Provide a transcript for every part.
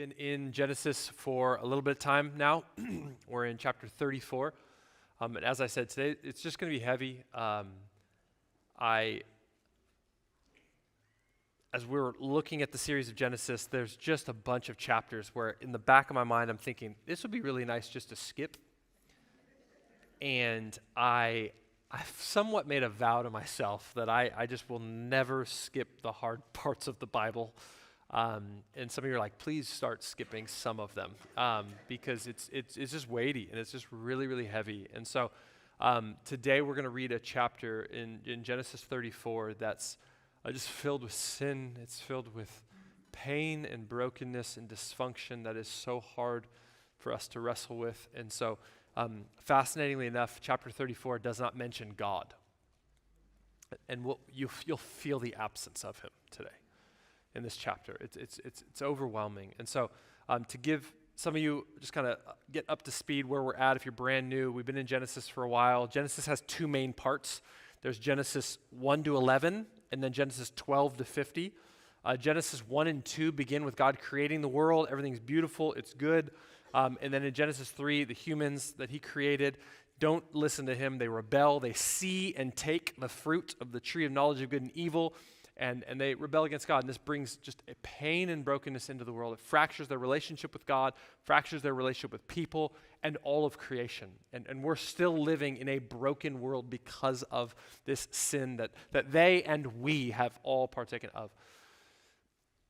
Been in Genesis for a little bit of time now. We're in chapter 34. And as I said today, it's just going to be heavy. As we're looking at the series of Genesis, there's just a bunch of chapters where in the back of my mind, I'm thinking, this would be really nice just to skip. And I've somewhat made a vow to myself that I just will never skip the hard parts of the Bible. And some of you are like, please start skipping some of them because it's just weighty and it's just really, really heavy. And so today we're going to read a chapter in Genesis 34 that's just filled with sin. It's filled with pain and brokenness and dysfunction that is so hard for us to wrestle with. And so fascinatingly enough, chapter 34 does not mention God. And you'll feel the absence of him today. In this chapter, it's overwhelming. And so to give some of you, just kind of get up to speed where we're at if you're brand new. We've been in Genesis for a while. Genesis has two main parts. There's Genesis 1 to 11 and then Genesis 12 to 50. Genesis 1 and 2 begin with God creating the world. Everything's beautiful, it's good. And then in Genesis 3, the humans that he created don't listen to him. They rebel. They see and take the fruit of the tree of knowledge of good and evil. And they rebel against God, and this brings just a pain and brokenness into the world. It fractures their relationship with God, fractures their relationship with people, and all of creation. And we're still living in a broken world because of this sin that they and we have all partaken of.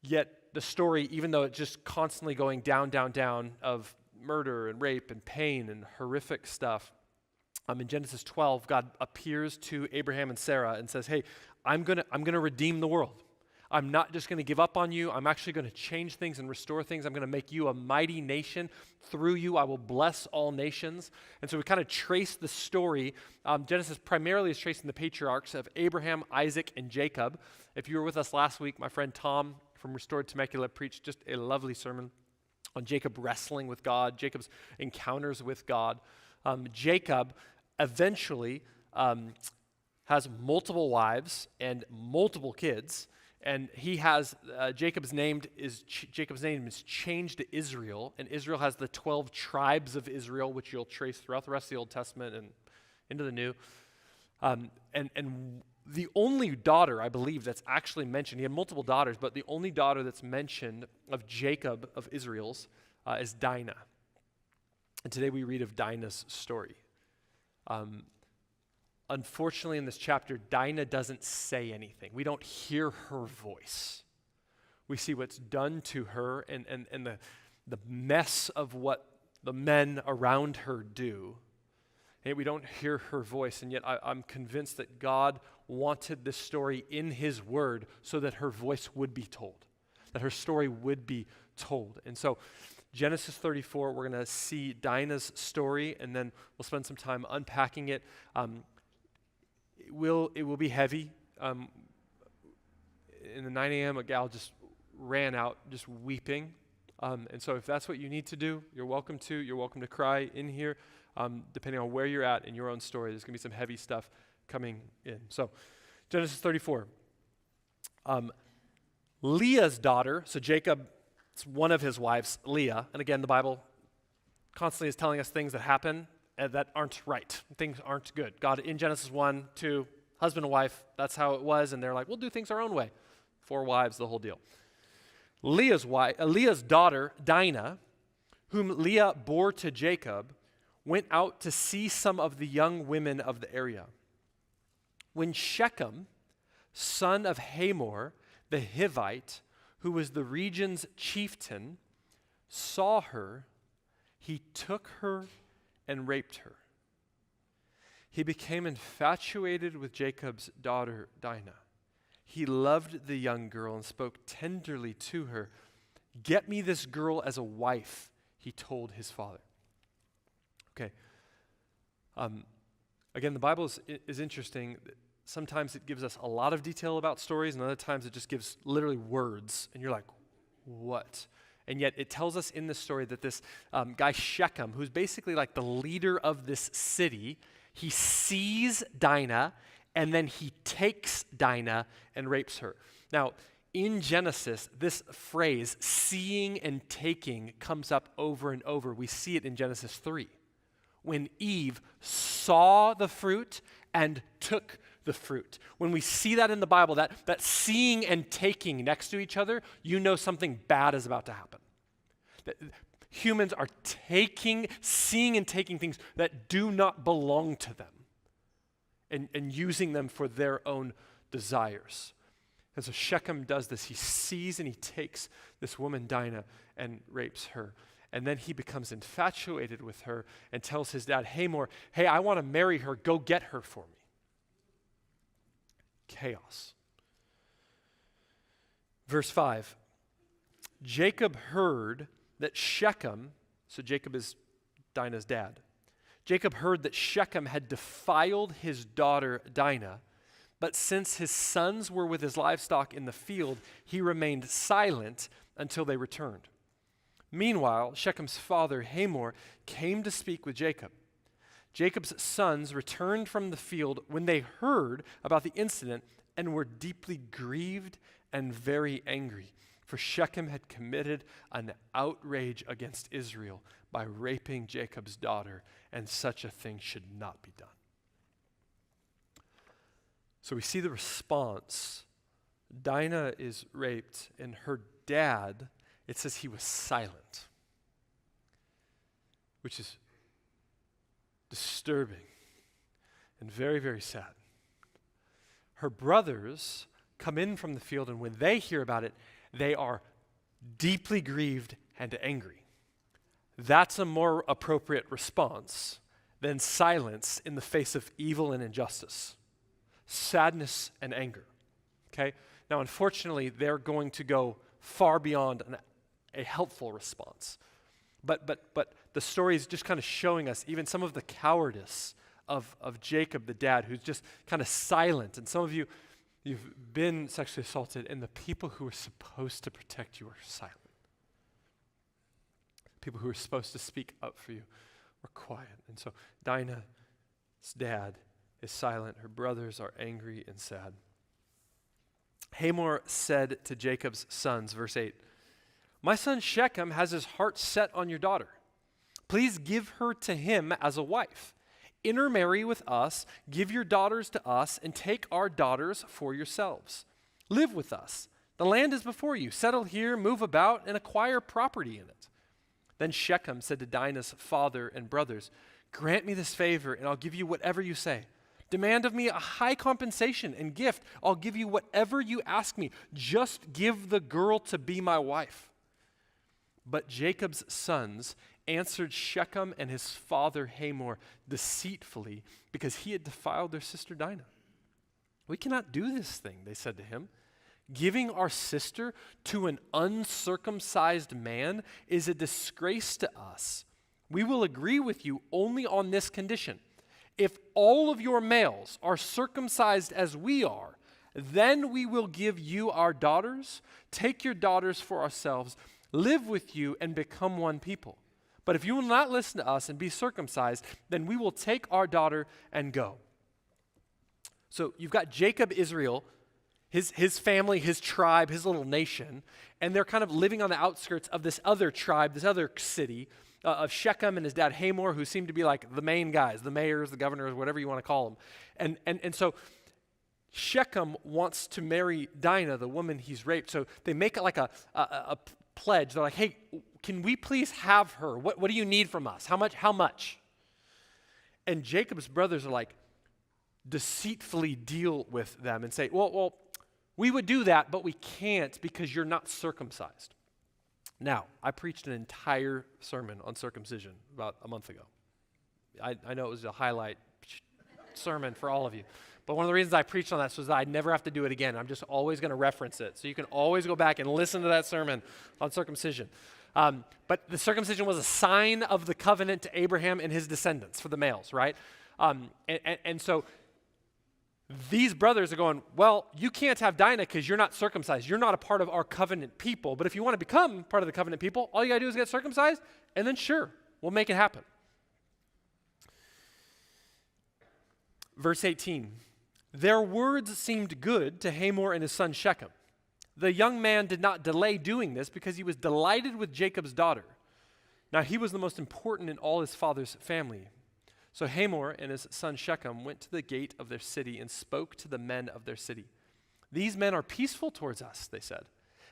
Yet the story, even though it's just constantly going down, down, down of murder and rape and pain and horrific stuff, in Genesis 12, God appears to Abraham and Sarah and says, hey, I'm gonna redeem the world. I'm not just gonna give up on you. I'm actually gonna change things and restore things. I'm gonna make you a mighty nation. Through you, I will bless all nations. And so we kind of trace the story. Genesis primarily is tracing the patriarchs of Abraham, Isaac, and Jacob. If you were with us last week, my friend Tom from Restored Temecula preached just a lovely sermon on Jacob wrestling with God, Jacob's encounters with God. Jacob eventually has multiple wives and multiple kids, and he has Jacob's name is changed to Israel, and Israel has the 12 tribes of Israel, which you'll trace throughout the rest of the Old Testament and into the New. And the only daughter, I believe, that's actually mentioned, he had multiple daughters, but the only daughter that's mentioned of Jacob, of Israel's, is Dina. And today we read of Dina's story. Unfortunately, in this chapter, Dina doesn't say anything. We don't hear her voice. We see what's done to her and the mess of what the men around her do. And we don't hear her voice, and yet I'm convinced that God wanted this story in his word so that her voice would be told, that her story would be told. And so Genesis 34, we're going to see Dina's story, and then we'll spend some time unpacking it. It will be heavy. In the 9 a.m., a gal just ran out, just weeping. And so if that's what you need to do, you're welcome to. You're welcome to cry in here, depending on where you're at in your own story. There's going to be some heavy stuff coming in. So Genesis 34. Leah's daughter, so Jacob, it's one of his wives, Leah. And again, the Bible constantly is telling us things that happen that aren't right. Things aren't good. God, in Genesis 1, 2, husband and wife, that's how it was. And they're like, we'll do things our own way. 4 wives, the whole deal. Leah's daughter, Dina, whom Leah bore to Jacob, went out to see some of the young women of the area. When Shechem, son of Hamor, the Hivite, who was the region's chieftain, saw her, he took her and raped her. He became infatuated with Jacob's daughter, Dina. He loved the young girl and spoke tenderly to her. Get me this girl as a wife, he told his father. Okay. Again, the Bible is interesting. Sometimes it gives us a lot of detail about stories, and other times it just gives literally words, and you're like, what? And yet it tells us in this story that this guy Shechem, who's basically like the leader of this city, he sees Dina, and then he takes Dina and rapes her. Now, in Genesis, this phrase, seeing and taking, comes up over and over. We see it in Genesis 3, when Eve saw the fruit and took the fruit. When we see that in the Bible, that seeing and taking next to each other, you know something bad is about to happen. That humans are seeing and taking things that do not belong to them and using them for their own desires. And so Shechem does this. He sees and he takes this woman, Dina, and rapes her. And then he becomes infatuated with her and tells his dad, Hamor, hey, I want to marry her. Go get her for me. Chaos. Verse 5, Jacob heard that Shechem, so Jacob is Dinah's dad, Jacob heard that Shechem had defiled his daughter Dinah, but since his sons were with his livestock in the field, he remained silent until they returned. Meanwhile, Shechem's father Hamor came to speak with Jacob. Jacob's sons returned from the field when they heard about the incident and were deeply grieved and very angry, for Shechem had committed an outrage against Israel by raping Jacob's daughter, and such a thing should not be done. So we see the response. Dinah is raped, and her dad, it says he was silent, which is disturbing and very, very sad. Her brothers come in from the field, and when they hear about it, they are deeply grieved and angry. That's a more appropriate response than silence in the face of evil and injustice. Sadness and anger. Okay? Now, unfortunately, they're going to go far beyond a helpful response. But the story is just kind of showing us even some of the cowardice of Jacob, the dad, who's just kind of silent. And some of you, you've been sexually assaulted, and the people who are supposed to protect you are silent. People who are supposed to speak up for you are quiet. And so Dinah's dad is silent. Her brothers are angry and sad. Hamor said to Jacob's sons, verse 8, my son Shechem has his heart set on your daughter. Please give her to him as a wife. Intermarry with us, give your daughters to us, and take our daughters for yourselves. Live with us. The land is before you. Settle here, move about, and acquire property in it. Then Shechem said to Dinah's father and brothers, grant me this favor, and I'll give you whatever you say. Demand of me a high compensation and gift. I'll give you whatever you ask me. Just give the girl to be my wife. But Jacob's sons answered Shechem and his father Hamor deceitfully because he had defiled their sister Dinah. We cannot do this thing, they said to him. Giving our sister to an uncircumcised man is a disgrace to us. We will agree with you only on this condition. If all of your males are circumcised as we are, then we will give you our daughters, take your daughters for ourselves, live with you, and become one people. But if you will not listen to us and be circumcised, then we will take our daughter and go. So you've got Jacob, Israel, his family, his tribe, his little nation, and they're kind of living on the outskirts of this other tribe, this other city of Shechem and his dad Hamor, who seem to be like the main guys, the mayors, the governors, whatever you want to call them. And so Shechem wants to marry Dinah, the woman he's raped. So they make it like a pledge. They're like, hey, can we please have her? What do you need from us? How much? And Jacob's brothers are like, deceitfully deal with them and say, well, we would do that, but we can't because you're not circumcised. Now, I preached an entire sermon on circumcision about a month ago. I know it was a highlight sermon for all of you. But one of the reasons I preached on that was that I'd never have to do it again. I'm just always going to reference it. So you can always go back and listen to that sermon on circumcision. But the circumcision was a sign of the covenant to Abraham and his descendants for the males, right? And so these brothers are going, well, you can't have Dinah because you're not circumcised. You're not a part of our covenant people. But if you want to become part of the covenant people, all you got to do is get circumcised, and then sure, we'll make it happen. Verse 18, their words seemed good to Hamor and his son Shechem. The young man did not delay doing this because he was delighted with Jacob's daughter. Now he was the most important in all his father's family. So Hamor and his son Shechem went to the gate of their city and spoke to the men of their city. "These men are peaceful towards us," they said.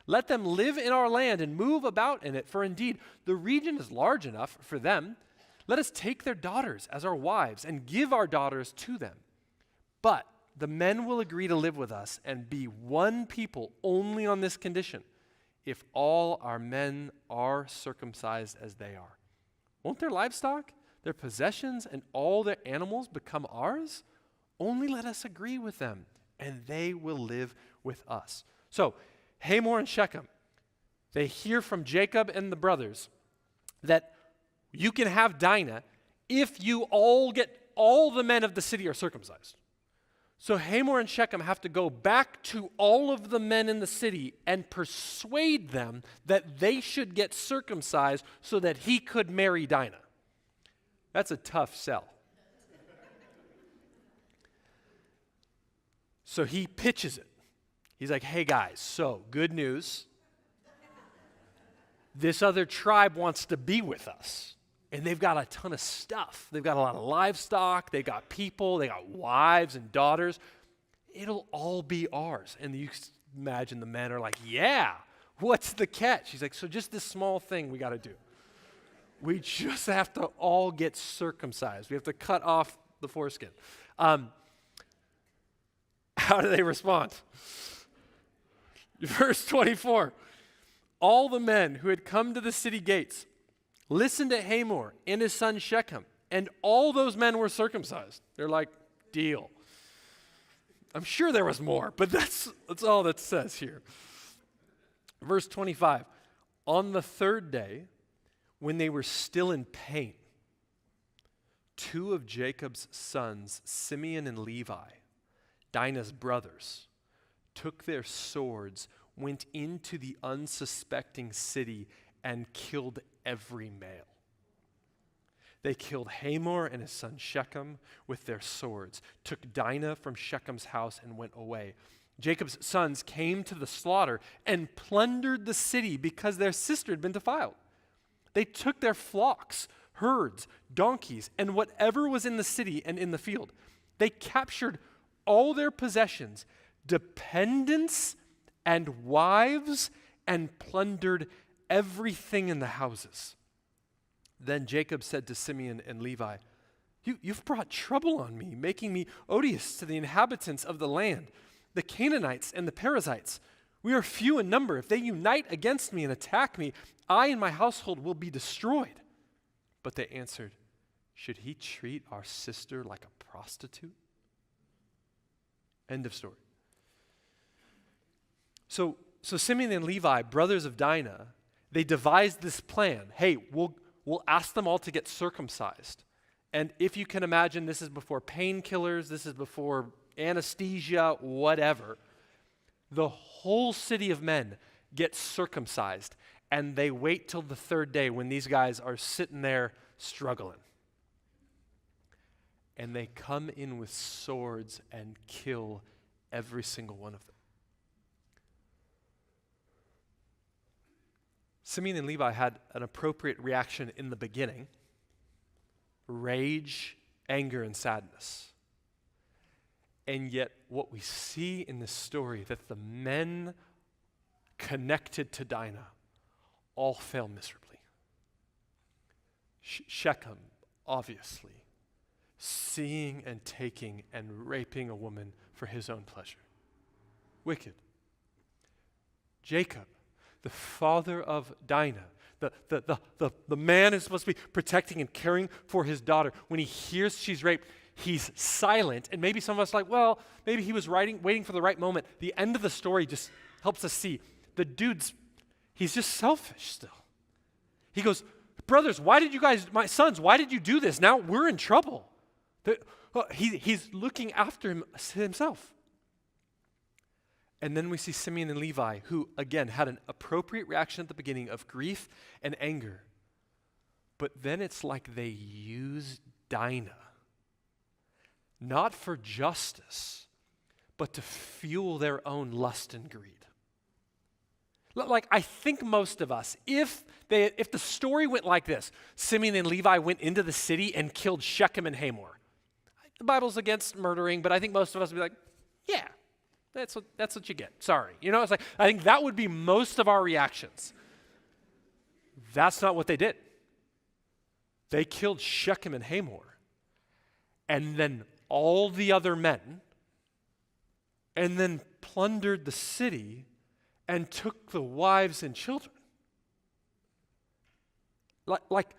"Let them live in our land and move about in it, for indeed the region is large enough for them. Let us take their daughters as our wives and give our daughters to them. But the men will agree to live with us and be one people only on this condition, if all our men are circumcised as they are. Won't their livestock, their possessions, and all their animals become ours? Only let us agree with them, and they will live with us." So Hamor and Shechem, they hear from Jacob and the brothers that you can have Dinah if you all the men of the city are circumcised. So Hamor and Shechem have to go back to all of the men in the city and persuade them that they should get circumcised so that he could marry Dinah. That's a tough sell. So he pitches it. He's like, "Hey guys, so good news. This other tribe wants to be with us. And they've got a ton of stuff. They've got a lot of livestock. They've got people. They got wives and daughters. It'll all be ours." And you imagine the men are like, "Yeah, what's the catch?" He's like, "So just this small thing we got to do. We just have to all get circumcised. We have to cut off the foreskin." How do they respond? Verse 24. "All the men who had come to the city gates listened to Hamor and his son Shechem, and all those men were circumcised." They're like, "Deal." I'm sure there was more, but that's all that says here. Verse 25. "On the third day, when they were still in pain, two of Jacob's sons, Simeon and Levi, Dinah's brothers, took their swords, went into the unsuspecting city, and killed every male. They killed Hamor and his son Shechem with their swords, took Dinah from Shechem's house, and went away. Jacob's sons came to the slaughter and plundered the city because their sister had been defiled. They took their flocks, herds, donkeys, and whatever was in the city and in the field. They captured all their possessions, dependents and wives, and plundered everything in the houses. Then Jacob said to Simeon and Levi, You've brought trouble on me, making me odious to the inhabitants of the land, the Canaanites and the Perizzites. We are few in number. If they unite against me and attack me, I and my household will be destroyed." But they answered, "Should he treat our sister like a prostitute?" End of story. So Simeon and Levi, brothers of Dinah, they devised this plan. Hey, we'll ask them all to get circumcised. And if you can imagine, this is before painkillers, this is before anesthesia, whatever. The whole city of men gets circumcised, and they wait till the third day when these guys are sitting there struggling. And they come in with swords and kill every single one of them. Simeon and Levi had an appropriate reaction in the beginning: rage, anger, and sadness. And yet what we see in this story, that the men connected to Dinah all fail miserably. Shechem, obviously, seeing and taking and raping a woman for his own pleasure. Wicked. Jacob, the father of Dinah, the man who's supposed to be protecting and caring for his daughter, when he hears she's raped, he's silent. And maybe some of us are like, well, maybe he was waiting for the right moment. The end of the story just helps us see the dude's, he's just selfish still. He goes, brothers, my sons, why did you do this? Now we're in trouble. He's looking after himself. And then we see Simeon and Levi, who, again, had an appropriate reaction at the beginning of grief and anger. But then it's like they use Dinah, not for justice, but to fuel their own lust and greed. Like, I think most of us, if the story went like this, Simeon and Levi went into the city and killed Shechem and Hamor. The Bible's against murdering, but I think most of us would be like, yeah, that's what you get. Sorry. It's like, I think that would be most of our reactions. That's not what they did. They killed Shechem and Hamor, and then all the other men, and then plundered the city and took the wives and children. Like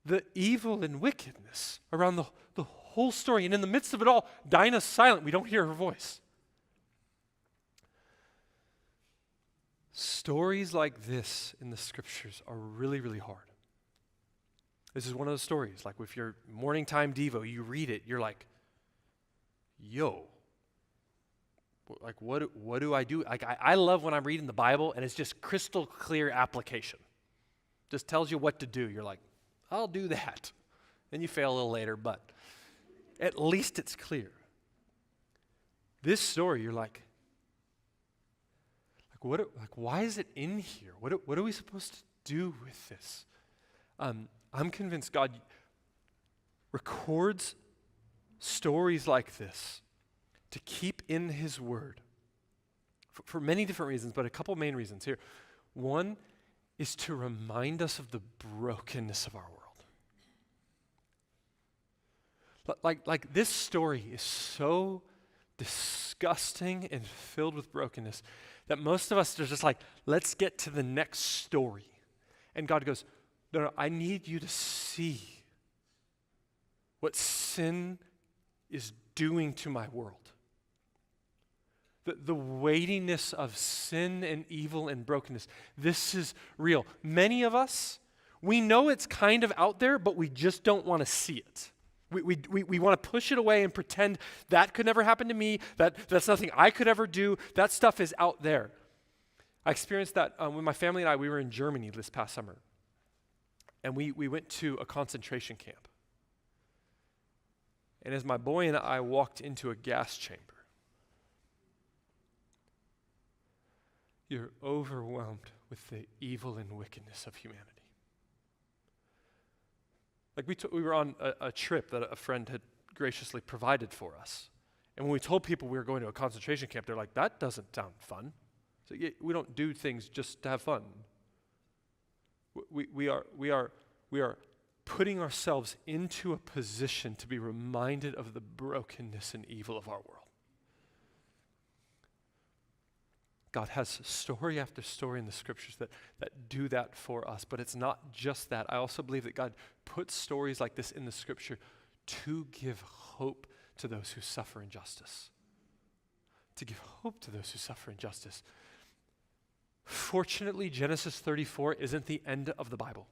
the evil and wickedness around the whole story. And in the midst of it all, Dina's silent. We don't hear her voice. Stories like this in the scriptures are really, really hard. This is one of those stories. Like with your morning time Devo, you read it, you're like, yo, like what do I do? Like I love when I'm reading the Bible and it's just crystal clear application. Just tells you what to do. You're like, I'll do that. And you fail a little later, but at least it's clear. This story, you're like why is it in here? What are we supposed to do with this? I'm convinced God records stories like this to keep in his word for many different reasons, but a couple main reasons here. One is to remind us of the brokenness of our world. Like this story is so disgusting and filled with brokenness that most of us are just like, let's get to the next story. And God goes, no, I need you to see what sin is doing to my world. The weightiness of sin and evil and brokenness. This is real. Many of us, we know it's kind of out there, but we just don't want to see it. We want to push it away and pretend that could never happen to me, that's nothing I could ever do. That stuff is out there. I experienced that when my family and I, we were in Germany this past summer. And we went to a concentration camp. And as my boy and I walked into a gas chamber, you're overwhelmed with the evil and wickedness of humanity. Like we were on a trip that a friend had graciously provided for us. And when we told people we were going to a concentration camp, they're like, that doesn't sound fun. So yeah, we don't do things just to have fun. We are putting ourselves into a position to be reminded of the brokenness and evil of our world. God has story after story in the scriptures that do that for us, but it's not just that. I also believe that God puts stories like this in the scripture to give hope to those who suffer injustice. To give hope to those who suffer injustice. Fortunately, Genesis 34 isn't the end of the Bible.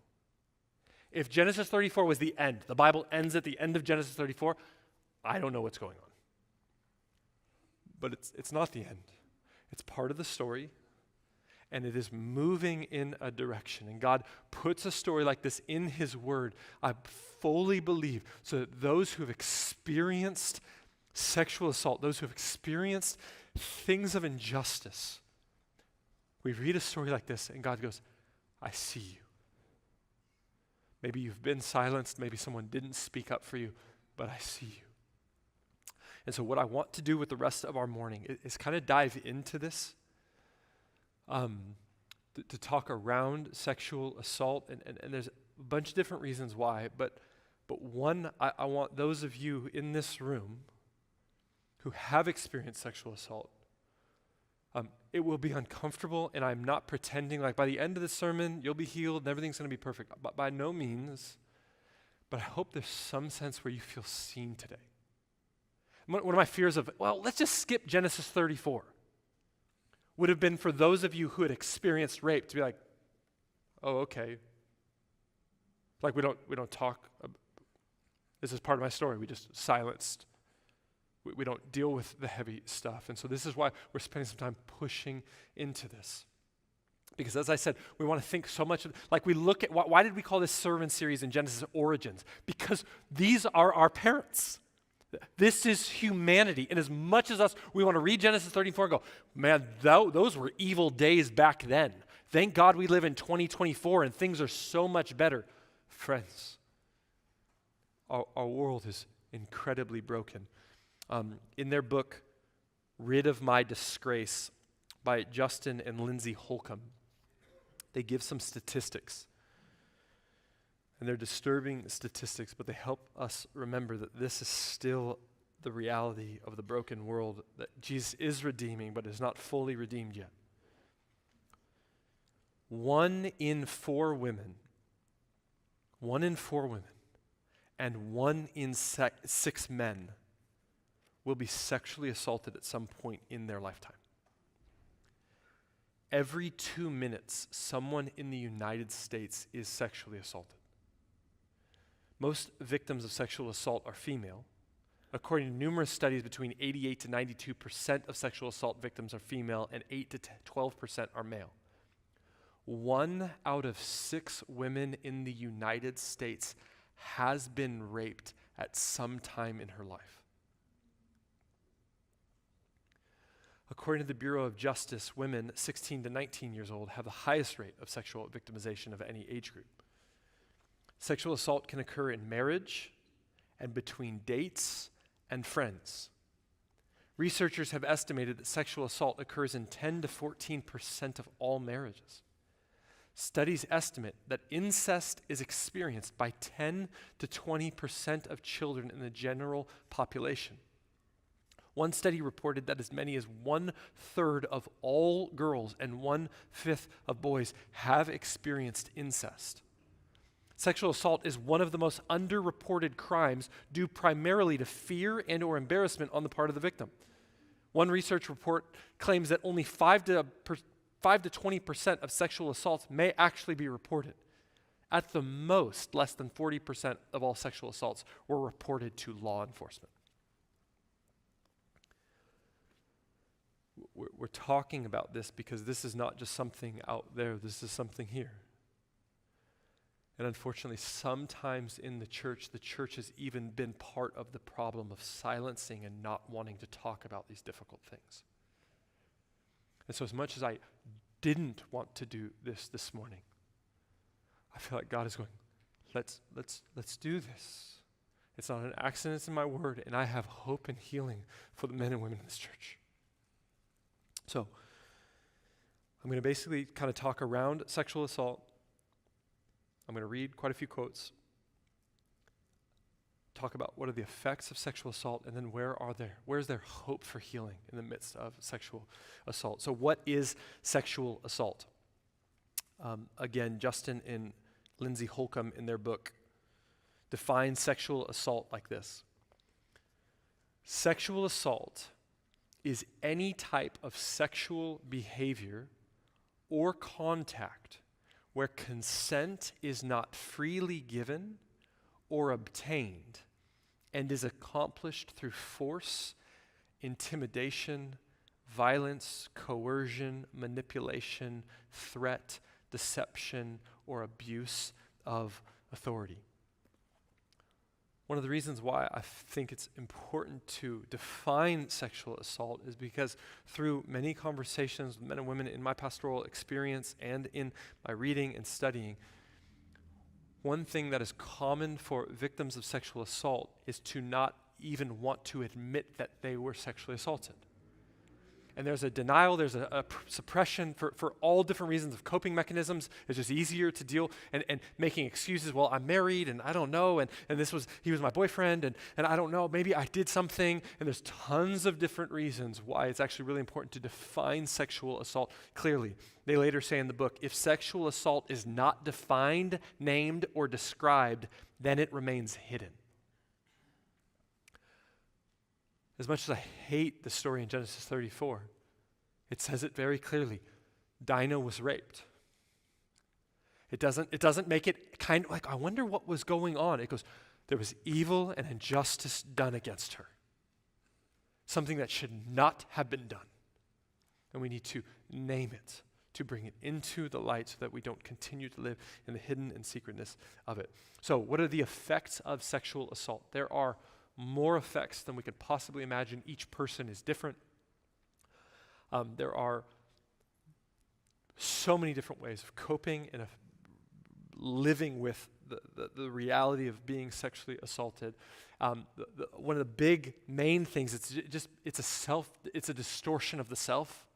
If Genesis 34 was the end, the Bible ends at the end of Genesis 34, I don't know what's going on. But it's not the end. It's part of the story, and it is moving in a direction. And God puts a story like this in his word, I fully believe, so that those who have experienced sexual assault, those who have experienced things of injustice, we read a story like this, and God goes, I see you. Maybe you've been silenced, maybe someone didn't speak up for you, but I see you. And so what I want to do with the rest of our morning is kind of dive into this, to talk around sexual assault, and there's a bunch of different reasons why, but one, I want those of you in this room who have experienced sexual assault, it will be uncomfortable, and I'm not pretending like by the end of the sermon, you'll be healed and everything's going to be perfect. But by no means, but I hope there's some sense where you feel seen today. One of my fears of, well, let's just skip Genesis 34, would have been for those of you who had experienced rape to be like, oh, okay. Like we don't talk, this is part of my story, we just silenced. We don't deal with the heavy stuff. And so this is why we're spending some time pushing into this. Because as I said, we want to think so much, like we look at, why did we call this sermon series in Genesis Origins? Because these are our parents. This is humanity. And as much as us, we want to read Genesis 34 and go, man, those were evil days back then. Thank God we live in 2024 and things are so much better. Friends, our world is incredibly broken. In their book, Rid of My Disgrace, by Justin and Lindsay Holcomb, they give some statistics. And they're disturbing statistics, but they help us remember that this is still the reality of the broken world that Jesus is redeeming, but is not fully redeemed yet. 1 in 4 women, and 1 in 6 men will be sexually assaulted at some point in their lifetime. Every 2 minutes, someone in the United States is sexually assaulted. Most victims of sexual assault are female. According to numerous studies, between 88 to 92% of sexual assault victims are female and 8 to 12% are male. 1 out of 6 women in the United States has been raped at some time in her life. According to the Bureau of Justice, women 16 to 19 years old have the highest rate of sexual victimization of any age group. Sexual assault can occur in marriage and between dates and friends. Researchers have estimated that sexual assault occurs in 10 to 14% of all marriages. Studies estimate that incest is experienced by 10 to 20% of children in the general population. One study reported that as many as 1/3 of all girls and 1/5 of boys have experienced incest. Sexual assault is one of the most underreported crimes due primarily to fear and or embarrassment on the part of the victim. One research report claims that only 5 to 20% of sexual assaults may actually be reported. At the most, less than 40% of all sexual assaults were reported to law enforcement. We're talking about this because this is not just something out there, this is something here. And unfortunately, sometimes in the church has even been part of the problem of silencing and not wanting to talk about these difficult things. And so as much as I didn't want to do this morning, I feel like God is going, let's do this. It's not an accident, it's in my word, and I have hope and healing for the men and women in this church. So, I'm going to basically kind of talk around sexual assault. I'm going to read quite a few quotes, talk about what are the effects of sexual assault, and then where's there hope for healing in the midst of sexual assault. So what is sexual assault? Again, Justin and Lindsay Holcomb in their book define sexual assault like this. Sexual assault is any type of sexual behavior or contact where consent is not freely given or obtained and is accomplished through force, intimidation, violence, coercion, manipulation, threat, deception, or abuse of authority. One of the reasons why I think it's important to define sexual assault is because through many conversations with men and women in my pastoral experience and in my reading and studying, one thing that is common for victims of sexual assault is to not even want to admit that they were sexually assaulted. And there's a denial, there's a suppression for all different reasons of coping mechanisms. It's just easier to deal and making excuses. Well, I'm married and I don't know, and he was my boyfriend and I don't know, maybe I did something. And there's tons of different reasons why it's actually really important to define sexual assault clearly. They later say in the book, if sexual assault is not defined, named, or described, then it remains hidden. As much as I hate the story in Genesis 34, it says it very clearly. Dina was raped. It doesn't make it kind of like, I wonder what was going on. It goes, there was evil and injustice done against her. Something that should not have been done. And we need to name it, to bring it into the light so that we don't continue to live in the hidden and secretness of it. So what are the effects of sexual assault? There are more effects than we could possibly imagine. Each person is different. There are so many different ways of coping and of living with the reality of being sexually assaulted. One of the big main things, it's a distortion of the self.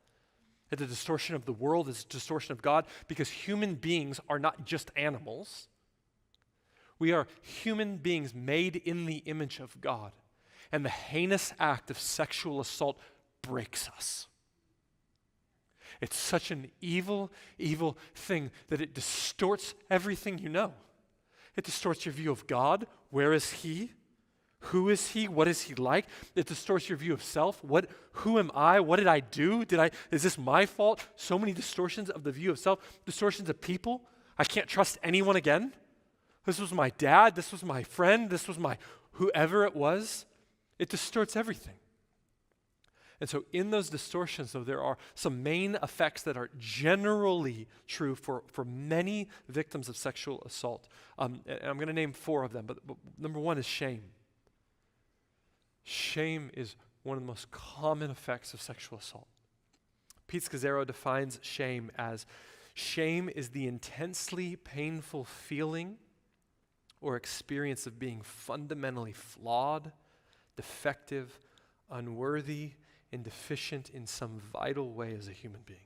It's a distortion of the world. It's a distortion of God, because human beings are not just animals. We are human beings made in the image of God. And the heinous act of sexual assault breaks us. It's such an evil, evil thing that it distorts everything you know. It distorts your view of God. Where is He? Who is He? What is He like? It distorts your view of self. Who am I? What did I do? Is this my fault? So many distortions of the view of self, distortions of people. I can't trust anyone again. This was my dad. This was my friend. This was my whoever it was. It distorts everything. And so in those distortions, though, there are some main effects that are generally true for many victims of sexual assault. And I'm going to name 4 of them, but number 1 is shame. Shame is one of the most common effects of sexual assault. Pete Scazzaro defines shame as the intensely painful feeling or experience of being fundamentally flawed, defective, unworthy, and deficient in some vital way as a human being.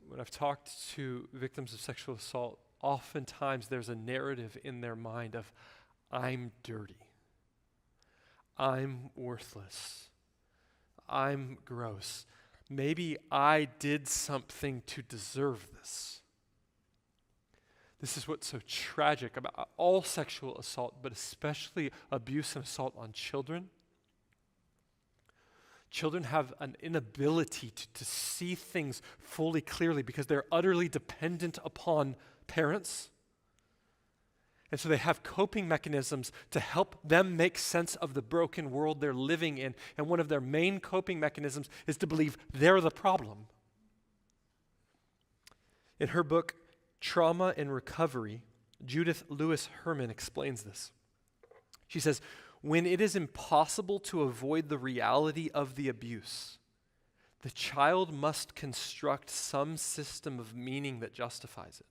When I've talked to victims of sexual assault, oftentimes there's a narrative in their mind of, I'm dirty, I'm worthless, I'm gross. Maybe I did something to deserve this. This is what's so tragic about all sexual assault, but especially abuse and assault on children. Children have an inability to see things fully clearly because they're utterly dependent upon parents. And so they have coping mechanisms to help them make sense of the broken world they're living in. And one of their main coping mechanisms is to believe they're the problem. In her book, Trauma and Recovery, Judith Lewis Herman explains this. She says, when it is impossible to avoid the reality of the abuse, the child must construct some system of meaning that justifies it.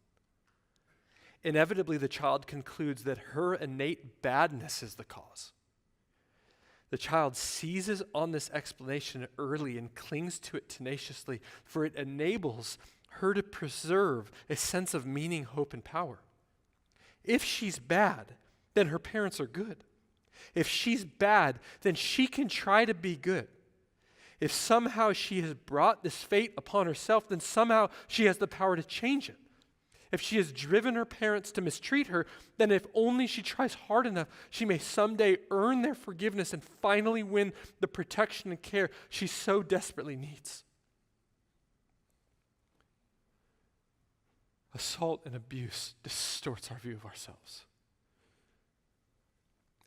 Inevitably, the child concludes that her innate badness is the cause. The child seizes on this explanation early and clings to it tenaciously, for it enables her to preserve a sense of meaning, hope, and power. If she's bad, then her parents are good. If she's bad, then she can try to be good. If somehow she has brought this fate upon herself, then somehow she has the power to change it. If she has driven her parents to mistreat her, then if only she tries hard enough, she may someday earn their forgiveness and finally win the protection and care she so desperately needs. Assault and abuse distorts our view of ourselves.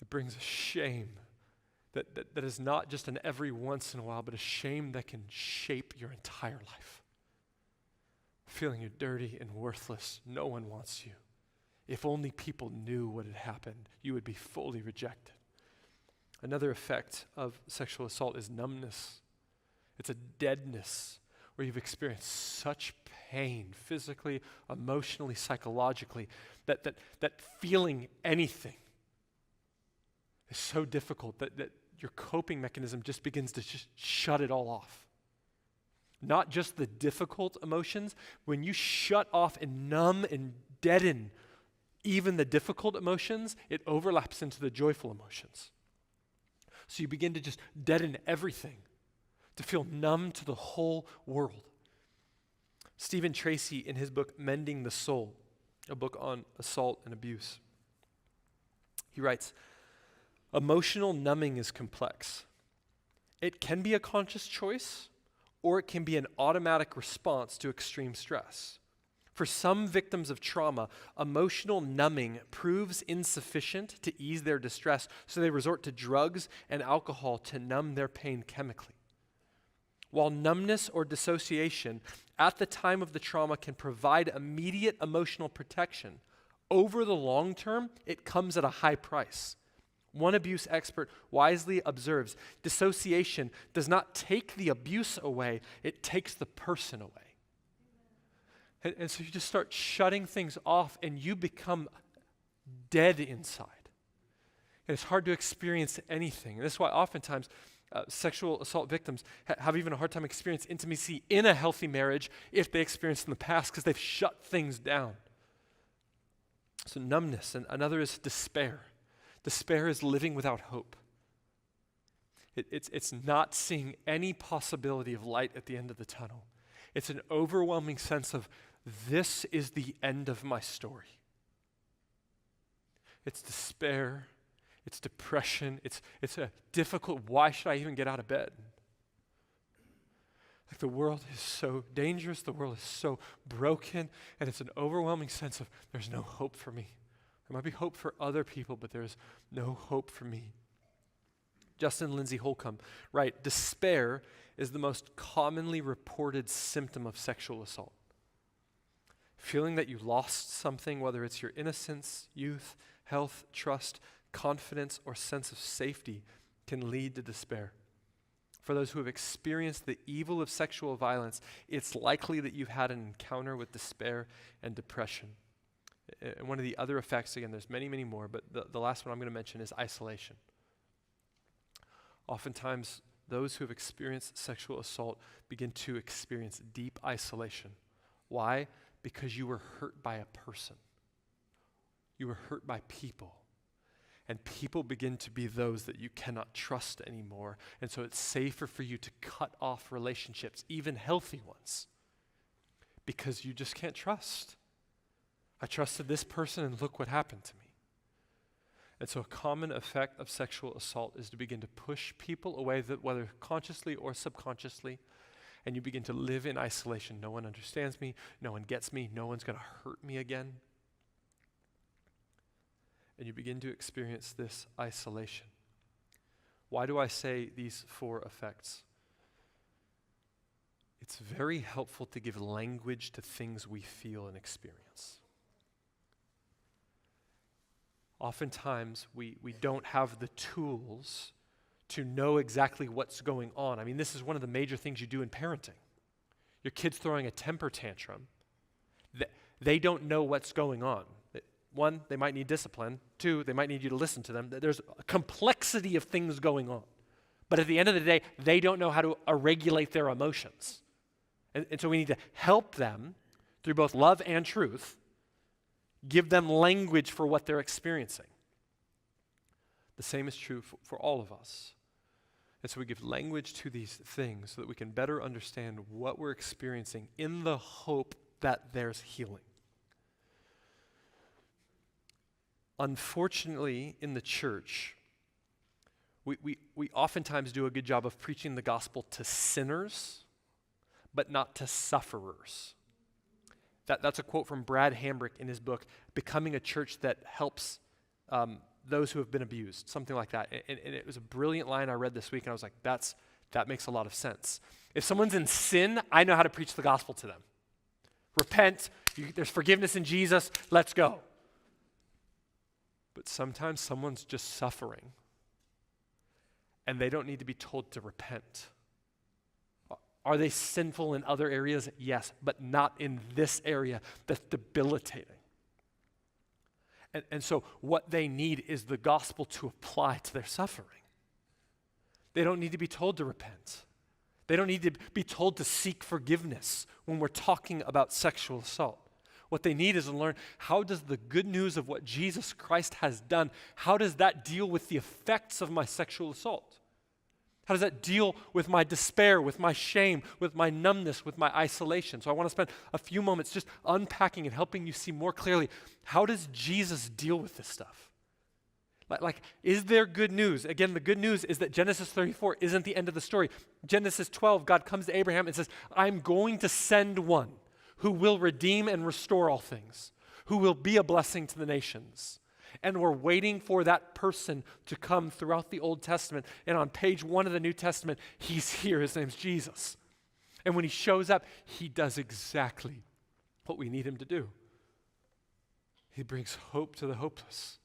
It brings a shame that is not just an every once in a while, but a shame that can shape your entire life. Feeling you're dirty and worthless, no one wants you. If only people knew what had happened, you would be fully rejected. Another effect of sexual assault is numbness. It's a deadness where you've experienced such pain, physically, emotionally, psychologically, that feeling anything is so difficult that your coping mechanism just begins to just shut it all off. Not just the difficult emotions. When you shut off and numb and deaden even the difficult emotions, it overlaps into the joyful emotions. So you begin to just deaden everything, to feel numb to the whole world. Stephen Tracy, in his book, Mending the Soul, a book on assault and abuse, he writes, emotional numbing is complex. It can be a conscious choice, or it can be an automatic response to extreme stress. For some victims of trauma, emotional numbing proves insufficient to ease their distress, so they resort to drugs and alcohol to numb their pain chemically. While numbness or dissociation at the time of the trauma can provide immediate emotional protection, over the long term, it comes at a high price. One abuse expert wisely observes, dissociation does not take the abuse away, it takes the person away. And so you just start shutting things off and you become dead inside. And it's hard to experience anything. And this is why oftentimes sexual assault victims have even a hard time experiencing intimacy in a healthy marriage if they experienced in the past because they've shut things down. So numbness, and another is despair. Despair is living without hope. It's not seeing any possibility of light at the end of the tunnel. It's an overwhelming sense of, this is the end of my story. It's despair. It's depression. It's a difficult, why should I even get out of bed? Like the world is so dangerous, the world is so broken, and it's an overwhelming sense of there's no hope for me. There might be hope for other people, but there's no hope for me. Justin Lindsay Holcomb, right, despair is the most commonly reported symptom of sexual assault. Feeling that you lost something, whether it's your innocence, youth, health, trust, confidence, or sense of safety, can lead to despair. For those who have experienced the evil of sexual violence, it's likely that you've had an encounter with despair and depression. And one of the other effects, again, there's many, many more, but the last one I'm going to mention is isolation. Oftentimes, those who have experienced sexual assault begin to experience deep isolation. Why? Because you were hurt by a person. You were hurt by people. And people begin to be those that you cannot trust anymore. And so it's safer for you to cut off relationships, even healthy ones, because you just can't trust. I trusted this person and look what happened to me. And so a common effect of sexual assault is to begin to push people away, that whether consciously or subconsciously, and you begin to live in isolation. No one understands me, no one gets me, no one's going to hurt me again. And you begin to experience this isolation. Why do I say these 4 effects? It's very helpful to give language to things we feel and experience. Oftentimes, we don't have the tools to know exactly what's going on. I mean, this is one of the major things you do in parenting. Your kid's throwing a temper tantrum. They don't know what's going on. 1, they might need discipline. 2, they might need you to listen to them. There's a complexity of things going on. But at the end of the day, they don't know how to regulate their emotions. And so we need to help them through both love and truth, give them language for what they're experiencing. The same is true for all of us. And so we give language to these things so that we can better understand what we're experiencing in the hope that there's healing. Unfortunately, in the church, we oftentimes do a good job of preaching the gospel to sinners, but not to sufferers. That's a quote from Brad Hambrick in his book, Becoming a Church That Helps Those Who Have Been Abused, something like that. And it was a brilliant line I read this week, and I was like, that makes a lot of sense. If someone's in sin, I know how to preach the gospel to them. Repent, there's forgiveness in Jesus, let's go. But sometimes someone's just suffering, and they don't need to be told to repent. Are they sinful in other areas? Yes, but not in this area that's debilitating. And so what they need is the gospel to apply to their suffering. They don't need to be told to repent. They don't need to be told to seek forgiveness when we're talking about sexual assault. What they need is to learn, how does the good news of what Jesus Christ has done, how does that deal with the effects of my sexual assault? How does that deal with my despair, with my shame, with my numbness, with my isolation? So I want to spend a few moments just unpacking and helping you see more clearly, how does Jesus deal with this stuff? Like, is there good news? Again, the good news is that Genesis 34 isn't the end of the story. Genesis 12, God comes to Abraham and says, I'm going to send one who will redeem and restore all things, who will be a blessing to the nations. And we're waiting for that person to come throughout the Old Testament. And on page 1 of the New Testament, he's here. His name's Jesus. And when he shows up, he does exactly what we need him to do. He brings hope to the hopeless.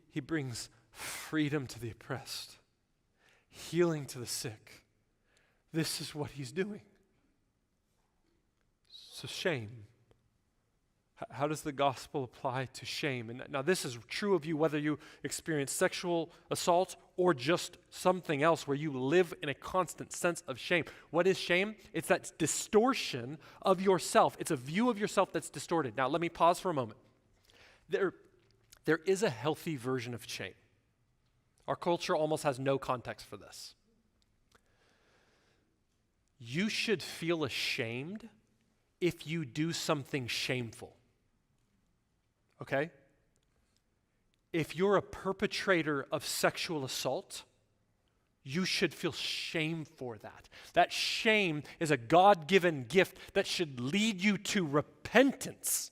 He brings freedom to the oppressed, healing to the sick. This is what he's doing. So shame. How does the gospel apply to shame? And now this is true of you whether you experience sexual assault or just something else where you live in a constant sense of shame. What is shame? It's that distortion of yourself. It's a view of yourself that's distorted. Now let me pause for a moment. There is a healthy version of shame. Our culture almost has no context for this. You should feel ashamed if you do something shameful. Okay? If you're a perpetrator of sexual assault, you should feel shame for that. That shame is a God-given gift that should lead you to repentance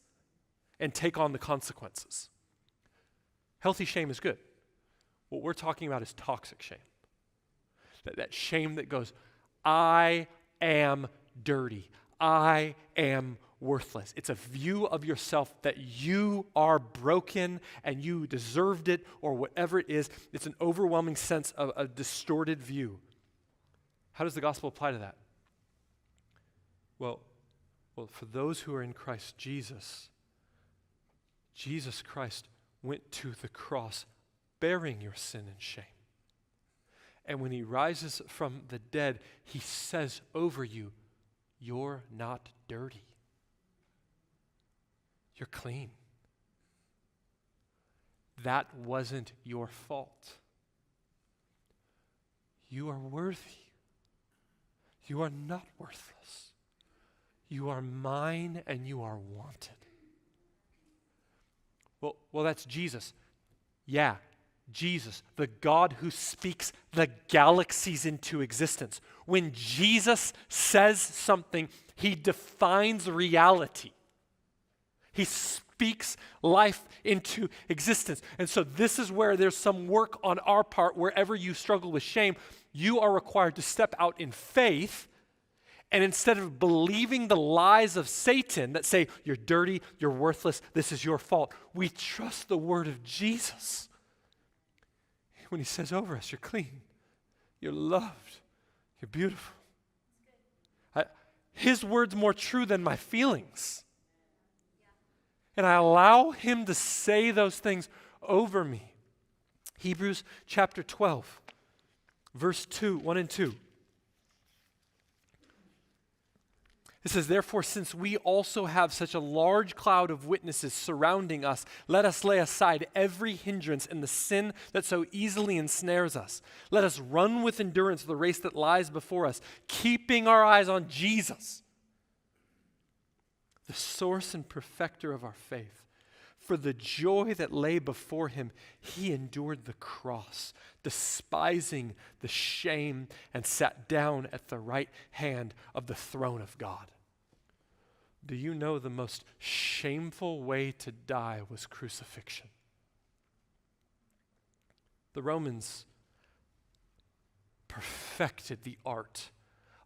and take on the consequences. Healthy shame is good. What we're talking about is toxic shame. That shame that goes, I am dirty. I am worthless. It's a view of yourself that you are broken and you deserved it or whatever it is. It's an overwhelming sense of a distorted view. How does the gospel apply to that? Well, for those who are in Christ Jesus, Jesus Christ went to the cross bearing your sin and shame. And when he rises from the dead, he says over you, you're not dirty. You're clean. That wasn't your fault. You are worthy. You are not worthless. You are mine and you are wanted. Well, that's Jesus. Yeah, Jesus, the God who speaks the galaxies into existence. When Jesus says something, he defines reality. He speaks life into existence. And so this is where there's some work on our part. Wherever you struggle with shame, you are required to step out in faith. And instead of believing the lies of Satan that say, you're dirty, you're worthless, this is your fault, we trust the word of Jesus. When he says over us, you're clean, you're loved, you're beautiful. His word's more true than my feelings. And I allow him to say those things over me. Hebrews chapter 12, verse 1 and 2. It says, therefore, since we also have such a large cloud of witnesses surrounding us, let us lay aside every hindrance and the sin that so easily ensnares us. Let us run with endurance the race that lies before us, keeping our eyes on Jesus, the source and perfecter of our faith. For the joy that lay before him, he endured the cross, despising the shame, and sat down at the right hand of the throne of God. Do you know the most shameful way to die was crucifixion? The Romans perfected the art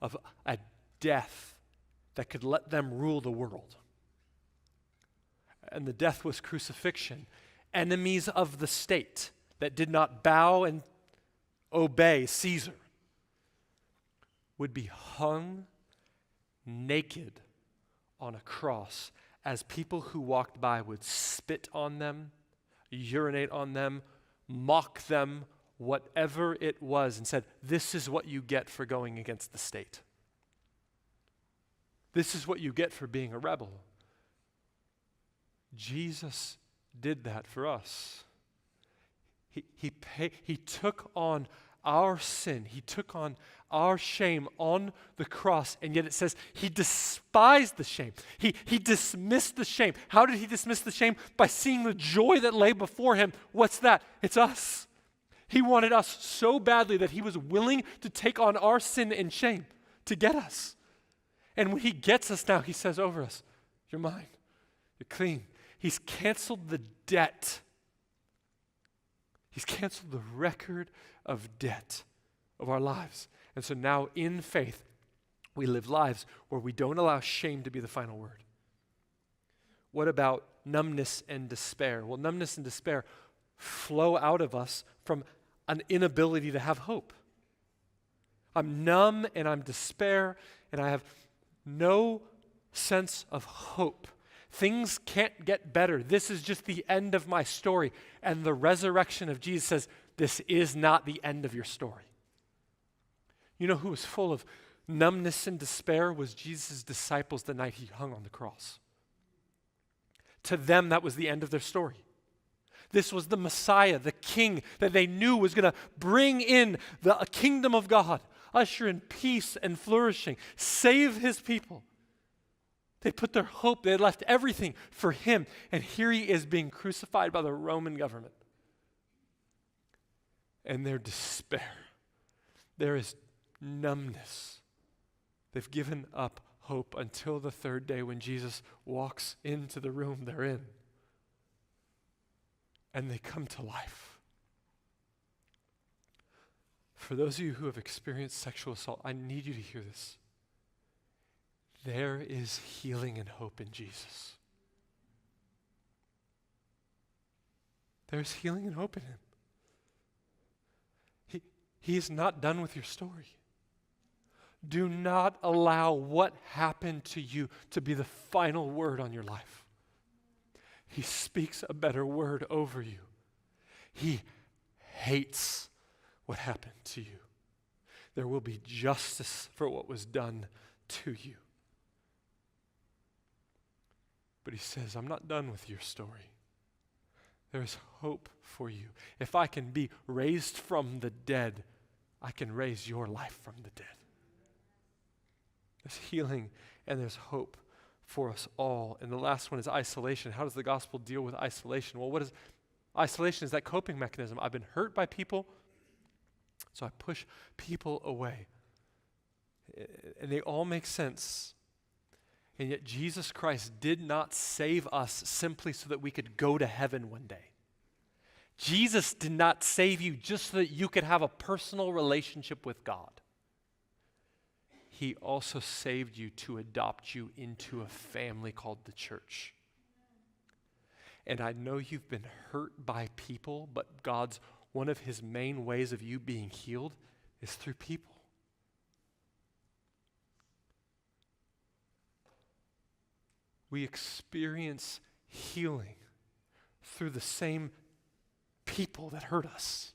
of a death that could let them rule the world. And the death was crucifixion. Enemies of the state that did not bow and obey Caesar would be hung naked on a cross as people who walked by would spit on them, urinate on them, mock them, whatever it was, and said, this is what you get for going against the state. This is what you get for being a rebel. Jesus did that for us. He took on our sin. He took on our shame on the cross, and yet it says he despised the shame. He dismissed the shame. How did he dismiss the shame? By seeing the joy that lay before him. What's that? It's us. He wanted us so badly that he was willing to take on our sin and shame to get us. And when he gets us now, he says over us, you're mine. You're clean. He's canceled the debt. He's canceled the record of debt of our lives. And so now in faith, we live lives where we don't allow shame to be the final word. What about numbness and despair? Well, numbness and despair flow out of us from an inability to have hope. I'm numb and I'm despair and I have no sense of hope. Things can't get better. This is just the end of my story. And the resurrection of Jesus says, this is not the end of your story. You know who was full of numbness and despair was Jesus' disciples the night he hung on the cross. To them, that was the end of their story. This was the Messiah, the King that they knew was going to bring in the kingdom of God, usher in peace and flourishing, save his people. They put their hope, they had left everything for him, and here he is being crucified by the Roman government. And their despair, there is numbness. They've given up hope until the third day when Jesus walks into the room they're in. And they come to life. For those of you who have experienced sexual assault, I need you to hear this. There is healing and hope in Jesus. There's healing and hope in him. He is not done with your story. Do not allow what happened to you to be the final word on your life. He speaks a better word over you. He hates what happened to you. There will be justice for what was done to you. But he says, I'm not done with your story. There's hope for you. If I can be raised from the dead, I can raise your life from the dead. There's healing and there's hope for us all. And the last one is isolation. How does the gospel deal with isolation? Well, what is isolation? Is that coping mechanism. I've been hurt by people, so I push people away. And they all make sense. And yet Jesus Christ did not save us simply so that we could go to heaven one day. Jesus did not save you just so that you could have a personal relationship with God. He also saved you to adopt you into a family called the church. And I know you've been hurt by people, but one of his main ways of you being healed is through people. We experience healing through the same people that hurt us.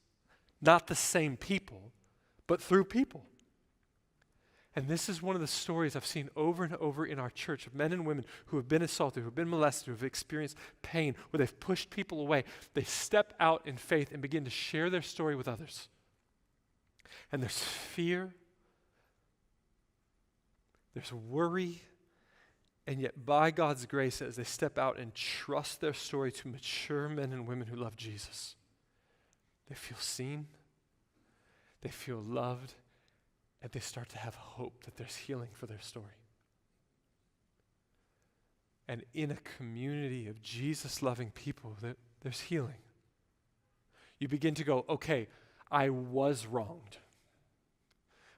Not the same people, but through people. And this is one of the stories I've seen over and over in our church of men and women who have been assaulted, who have been molested, who have experienced pain, where they've pushed people away. They step out in faith and begin to share their story with others. And there's fear, there's worry, and yet by God's grace, as they step out and trust their story to mature men and women who love Jesus, they feel seen, they feel loved, and they start to have hope that there's healing for their story. And in a community of Jesus-loving people, there's healing. You begin to go, okay, I was wronged.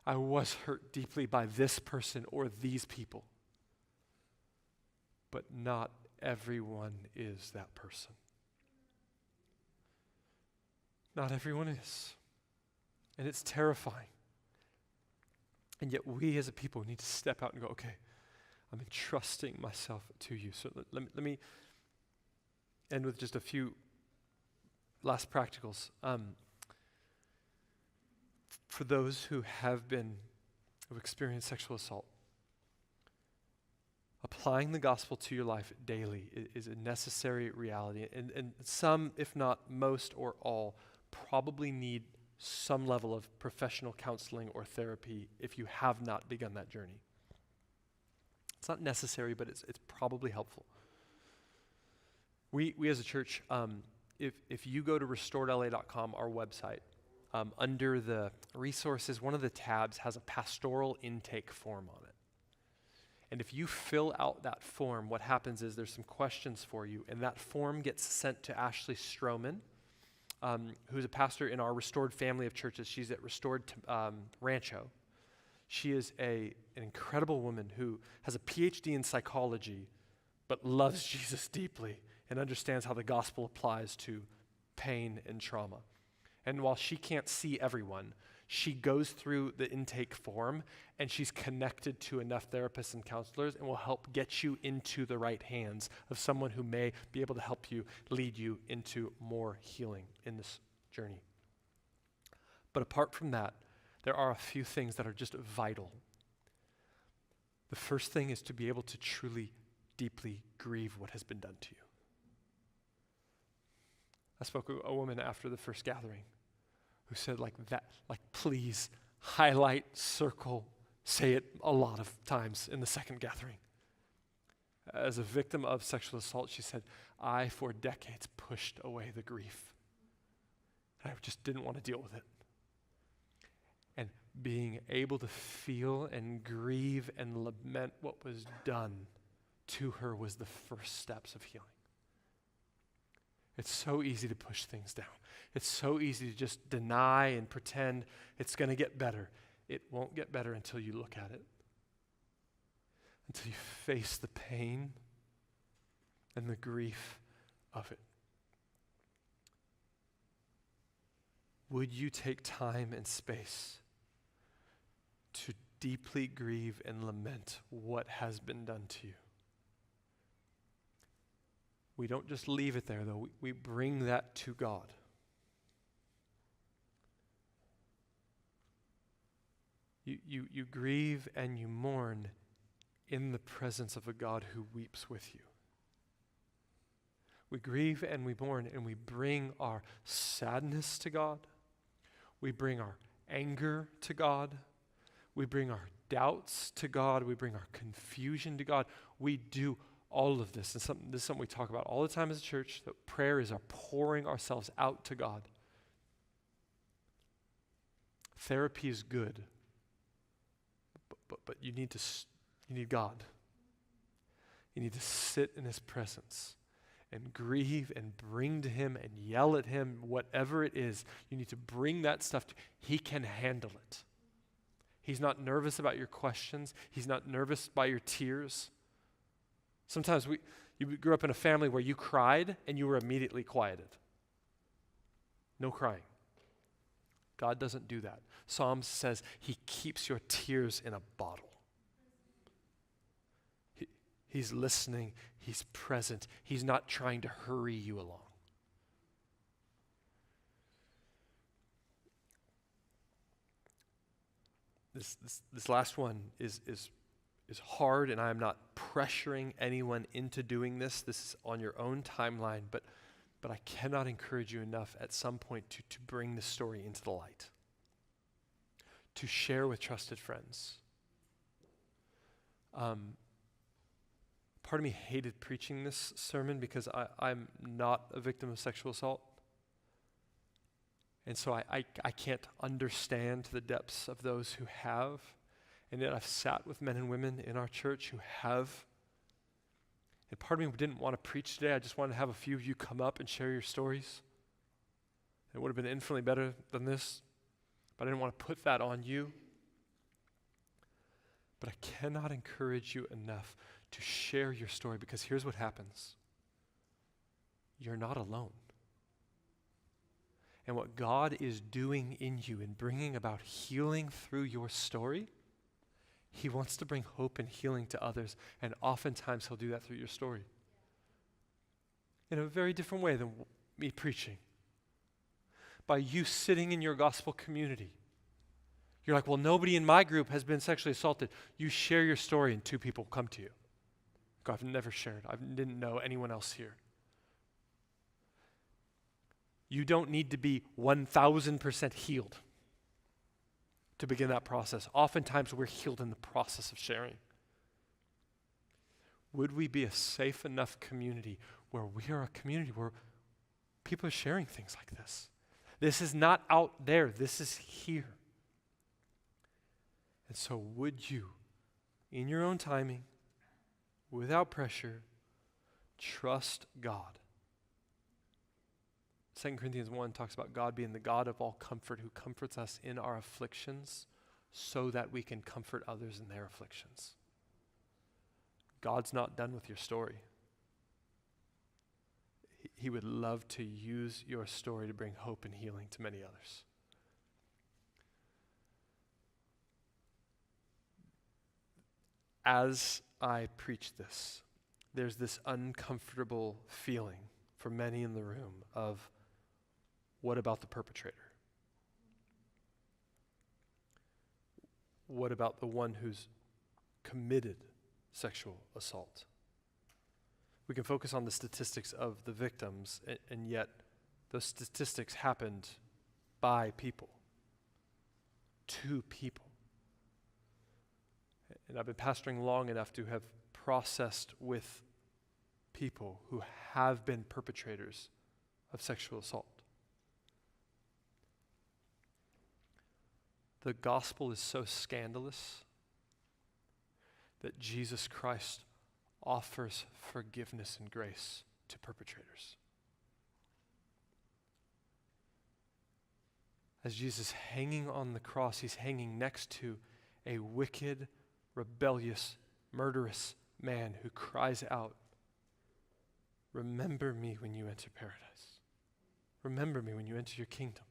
I was hurt deeply by this person or these people. But not everyone is that person. Not everyone is. And it's terrifying. And yet we as a people need to step out and go, okay, I'm entrusting myself to you. So let me end with just a few last practicals. For those who have experienced sexual assault, applying the gospel to your life daily is a necessary reality. And some, if not most or all, probably need some level of professional counseling or therapy if you have not begun that journey. It's not necessary, but it's probably helpful. We as a church, if you go to restoredla.com, our website, under the resources, one of the tabs has a pastoral intake form on it. And if you fill out that form, what happens is there's some questions for you, and that form gets sent to Ashley Stroman, who's a pastor in our Restored family of churches. She's at Restored Rancho. She is an incredible woman who has a PhD in psychology, but loves Jesus deeply and understands how the gospel applies to pain and trauma. And while she can't see everyone, she goes through the intake form and she's connected to enough therapists and counselors and will help get you into the right hands of someone who may be able to help you, lead you into more healing in this journey. But apart from that, there are a few things that are just vital. The first thing is to be able to truly, deeply grieve what has been done to you. I spoke to a woman after the first gathering who said please highlight, circle, say it a lot of times in the second gathering. As a victim of sexual assault, she said, I, for decades, pushed away the grief. I just didn't want to deal with it. And being able to feel and grieve and lament what was done to her was the first steps of healing. It's so easy to push things down. It's so easy to just deny and pretend it's going to get better. It won't get better until you look at it, until you face the pain and the grief of it. Would you take time and space to deeply grieve and lament what has been done to you? We don't just leave it there, though. We bring that to God. You grieve and you mourn in the presence of a God who weeps with you. We grieve and we mourn and we bring our sadness to God. We bring our anger to God. We bring our doubts to God. We bring our confusion to God. We do all of this. And this is something we talk about all the time as a church, that prayer is our pouring ourselves out to God. Therapy is good, but you need God. You need to sit in his presence and grieve and bring to him and yell at him, whatever it is. You need to bring that stuff to him. He can handle it. He's not nervous about your questions. He's not nervous by your tears. Sometimes you grew up in a family where you cried and you were immediately quieted. No crying. God doesn't do that. Psalms says he keeps your tears in a bottle. He's listening. He's present. He's not trying to hurry you along. This last one is hard, and I am not pressuring anyone into doing this. This is on your own timeline, but I cannot encourage you enough at some point to bring this story into the light, to share with trusted friends. Part of me hated preaching this sermon because I'm not a victim of sexual assault. And so I can't understand the depths of those who have. And yet I've sat with men and women in our church who have. And part of me didn't want to preach today. I just wanted to have a few of you come up and share your stories. It would have been infinitely better than this, but I didn't want to put that on you. But I cannot encourage you enough to share your story, because here's what happens. You're not alone. And what God is doing in you and bringing about healing through your story, he wants to bring hope and healing to others, and oftentimes he'll do that through your story. In a very different way than me preaching. By you sitting in your gospel community. You're like, well, nobody in my group has been sexually assaulted. You share your story and 2 people come to you. I've never shared. I didn't know anyone else here. You don't need to be 1,000% healed to begin that process. Oftentimes we're healed in the process of sharing. Would we be a safe enough community where we are a community where people are sharing things like this? This is not out there. This is here. And so would you, in your own timing, without pressure, trust God? 2 Corinthians 1 talks about God being the God of all comfort, who comforts us in our afflictions so that we can comfort others in their afflictions. God's not done with your story. he would love to use your story to bring hope and healing to many others. As I preach this, there's this uncomfortable feeling for many in the room of, what about the perpetrator? What about the one who's committed sexual assault? We can focus on the statistics of the victims, and yet those statistics happened by people, to people. And I've been pastoring long enough to have processed with people who have been perpetrators of sexual assault. The gospel is so scandalous that Jesus Christ offers forgiveness and grace to perpetrators. As Jesus is hanging on the cross, he's hanging next to a wicked, rebellious, murderous man who cries out, "Remember me when you enter paradise. Remember me when you enter your kingdom."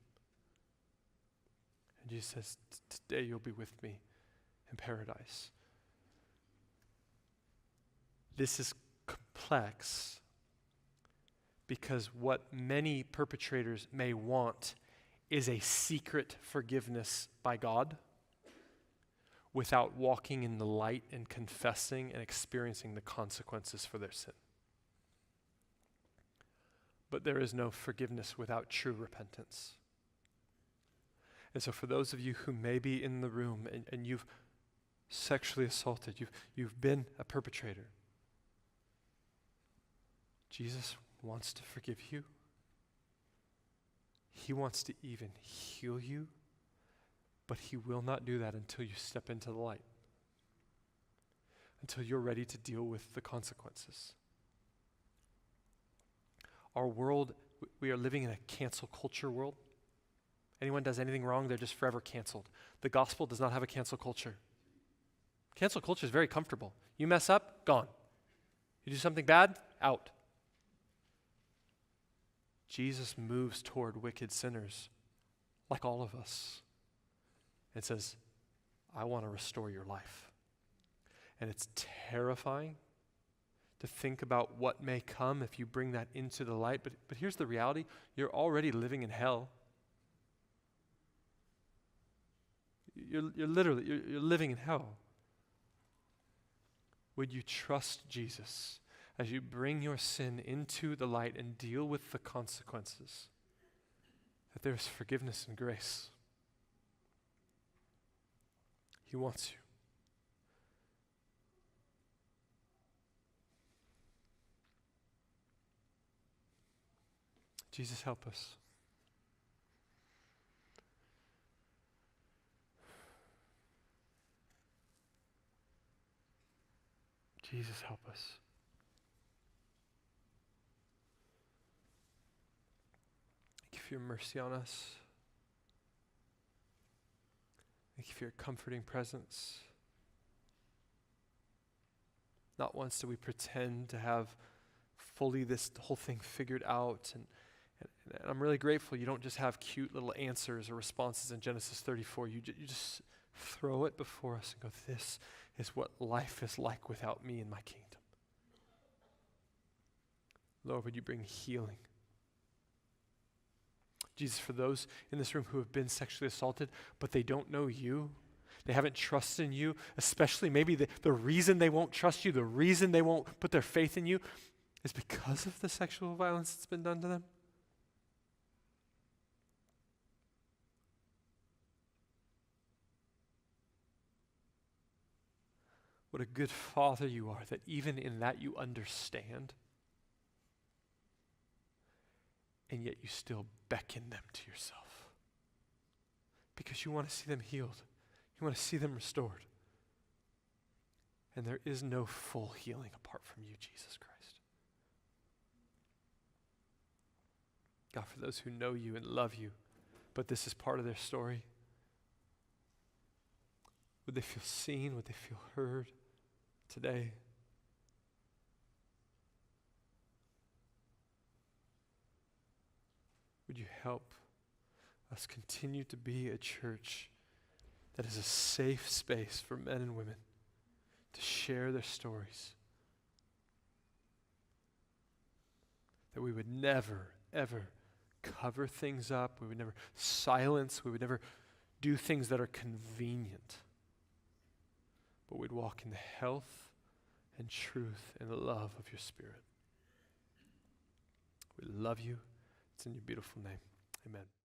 And Jesus says, "Today you'll be with me in paradise." This is complex because what many perpetrators may want is a secret forgiveness by God without walking in the light and confessing and experiencing the consequences for their sin. But there is no forgiveness without true repentance. And so for those of you who may be in the room and you've sexually assaulted, you've been a perpetrator, Jesus wants to forgive you. He wants to even heal you, but he will not do that until you step into the light, until you're ready to deal with the consequences. Our world, we are living in a cancel culture world. Anyone does anything wrong, they're just forever canceled. The gospel does not have a cancel culture. Cancel culture is very comfortable. You mess up, gone. You do something bad, out. Jesus moves toward wicked sinners, like all of us, and says, "I want to restore your life." And it's terrifying to think about what may come if you bring that into the light. But here's the reality. You're already living in hell. You're living in hell. Would you trust Jesus as you bring your sin into the light and deal with the consequences, that there's forgiveness and grace? He wants you. Jesus, help us. Jesus, help us. Thank you for your mercy on us. Thank you for your comforting presence. Not once do we pretend to have fully this whole thing figured out. And I'm really grateful you don't just have cute little answers or responses in Genesis 34. You just throw it before us and go, "This is what life is like without me in my kingdom." Lord, would you bring healing? Jesus, for those in this room who have been sexually assaulted, but they don't know you, they haven't trusted in you, especially maybe the reason they won't trust you, the reason they won't put their faith in you is because of the sexual violence that's been done to them. What a good Father you are, that even in that you understand, and yet you still beckon them to yourself. Because you want to see them healed. You want to see them restored. And there is no full healing apart from you, Jesus Christ. God, for those who know you and love you, but this is part of their story, would they feel seen? Would they feel heard today? would you help us continue to be a church that is a safe space for men and women to share their stories. That we would never, ever cover things up. We would never silence. We would never do things that are convenient. But we'd walk in the health and truth and the love of your Spirit. We love you. It's in your beautiful name. Amen.